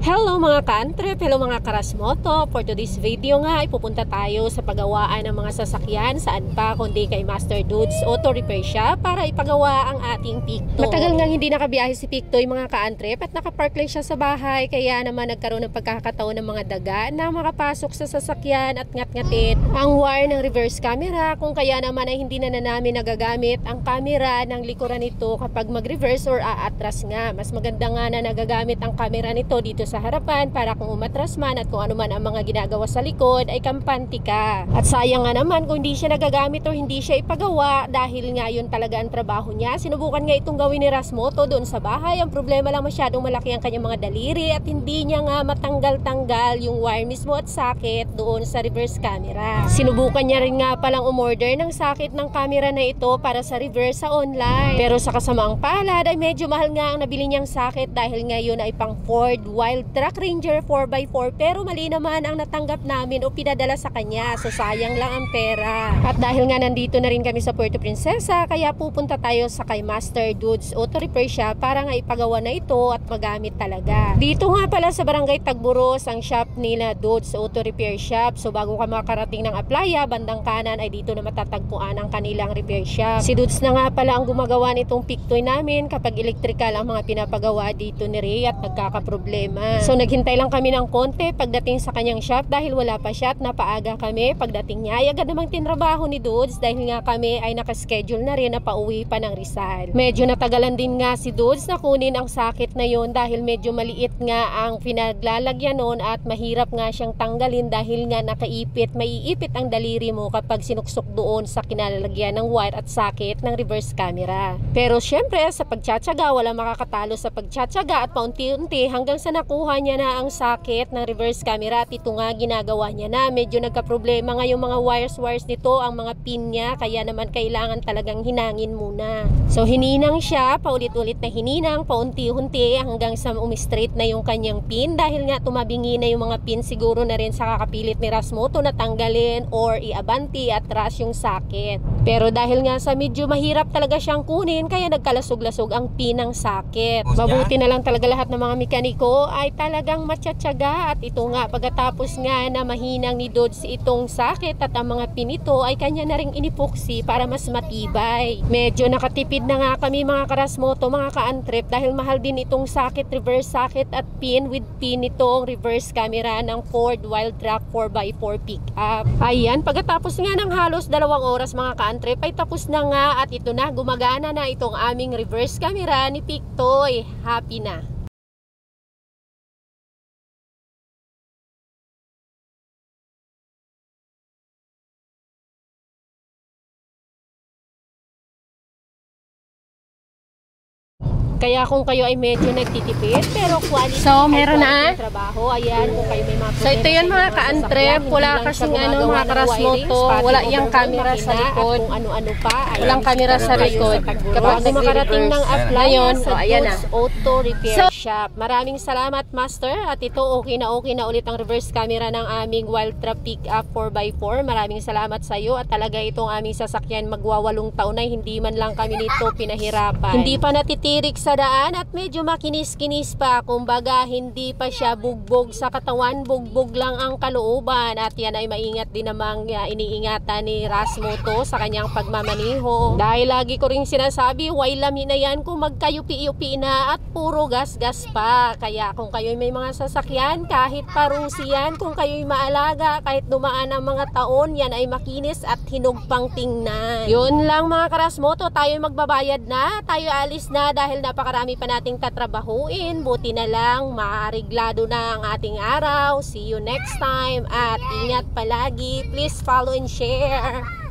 Hello mga ka-antrep, hello mga karasmoto. For today's video nga, ipupunta tayo sa paggawaan ng mga sasakyan saan pa kundi kay Master Dudes Auto Repair Shop para ipagawa ang ating Picto. Matagal nga hindi nakabiyahe si Picto yung mga ka-antrep at nakapark lang siya sa bahay, kaya naman nagkaroon ng pagkakataon ng mga daga na makapasok sa sasakyan at ngat-ngatin ang wire ng reverse camera, kung kaya naman ay hindi na namin nagagamit ang camera ng likuran nito kapag mag-reverse or aatras nga. Mas maganda nga na nagagamit ang camera nito dito sa harapan para kung umatras man at kung ano man ang mga ginagawa sa likod ay kampante ka. At sayang nga naman kung hindi siya nagagamit o hindi siya ipagawa dahil nga yun talaga ang trabaho niya. Sinubukan nga itong gawin ni Rasmoto doon sa bahay. Ang problema lang, masyadong malaki ang kanyang mga daliri at hindi niya nga matanggal-tanggal yung wire mismo at sakit doon sa reverse camera. Sinubukan niya rin nga palang umorder ng sakit ng camera na ito para sa reverse sa online. Pero sa kasamaang palad ay medyo mahal nga ang nabili niyang sakit dahil ngayon ay pang Ford Wild Truck Ranger 4x4, pero mali naman ang natanggap namin o pinadala sa kanya, so sayang lang ang pera. At dahil nga nandito na rin kami sa Puerto Princesa, kaya pupunta tayo sa kay Master Dudes Auto Repair Shop para nga ipagawa na ito at magamit talaga. Dito nga pala sa Barangay Tagburos ang shop nila, Dudes Auto Repair Shop. So bago ka makarating ng Aplaya, bandang kanan ay dito na matatagpuan ang kanilang repair shop. Si Dudes na nga pala ang gumagawa nitong Pictoy namin kapag electrical ang mga pinapagawa dito ni Ray at nagkakaproblema. So naghintay lang kami ng konti pagdating sa kanyang shop dahil wala pa siya at napaaga kami. Pagdating niya ay agad namang tinrabaho ni Dudes dahil nga kami ay nakaschedule na rin na pauwi pa ng Rizal. Medyo natagalan din nga si Dudes na kunin ang sakit na yon dahil medyo maliit nga ang pinaglalagyan nun at mahirap nga siyang tanggalin dahil nga maiipit ang daliri mo kapag sinuksok doon sa kinalalagyan ng wire at sakit ng reverse camera. Pero syempre sa pagtsatsaga, wala makakatalo sa pagtsatsaga at paunti-unti hanggang sa nakuha niya na ang sakit ng reverse camera at ito nga ginagawa niya na. Medyo nagka-problema nga yung mga wires nito, ang mga pin niya, kaya naman kailangan talagang hinangin muna. So hininang siya, paulit-ulit na hininang, paunti-unti hanggang sa umistraight na yung kanyang pin dahil nga tumabingi na yung mga pin, siguro na rin sa kakapilit ni Rasmoto na tanggalin or iabanti at ras yung sakit. Pero dahil nga sa medyo mahirap talaga siyang kunin, kaya nagkalasog-lasog ang pin ng sakit. Mabuti na lang talaga lahat ng mga mekaniko ay talagang matsatsaga at ito nga pagkatapos nga na mahinang ni Dudes itong sakit at ang mga pinito ay kanya na ring inipoxy para mas matibay. Medyo nakatipid na nga kami mga karasmoto, mga ka-antrep, dahil mahal din itong sakit, reverse sakit at pin with pin itong reverse camera ng Ford Wild Truck 4x4 pickup. Ayan, pagkatapos nga ng halos 2 oras mga ka-antrep ay tapos na nga at ito na, gumagana na itong aming reverse camera ni Pictoy. Happy na. Kaya kung kayo ay medyo nagtitipid pero quality, so meron na trabaho, ayan, kung kayo may mga problema. So ito yun mga ka-antrep, wala kasing mga karasmoto, wala yung camera sa likod, kung ano-ano pa, walang camera sa likod. Kapag makarating ng applyan sa Dudes Auto Repair Shop. Maraming salamat Master, at ito okay na ulit ang reverse camera ng aming Wild Truck Pickup 4x4. Maraming salamat sa iyo at talaga itong aming sasakyan magwa8 taon na hindi man lang kami nito pinahirapan. Hindi pa natitirik sa daan at medyo makinis-kinis pa, kumbaga hindi pa siya bugbog sa katawan, bugbog lang ang kalooban, at yan ay maingat din namang iniingatan ni Rasmoto sa kanyang pagmamaniho dahil lagi ko ring sinasabi, way lami na yan kung magkayupi-yupi na at puro gas-gas pa. Kaya kung kayo may mga sasakyan, kahit parusi yan, kung kayo'y maalaga, kahit dumaan ang mga taon, yan ay makinis at hinog pang tingnan. Yun lang mga karasmoto, tayo magbabayad na, tayo alis na dahil napakarami pa nating tatrabahuin. Buti na lang maariglado na ang ating araw. See you next time at ingat palagi. Please follow and share.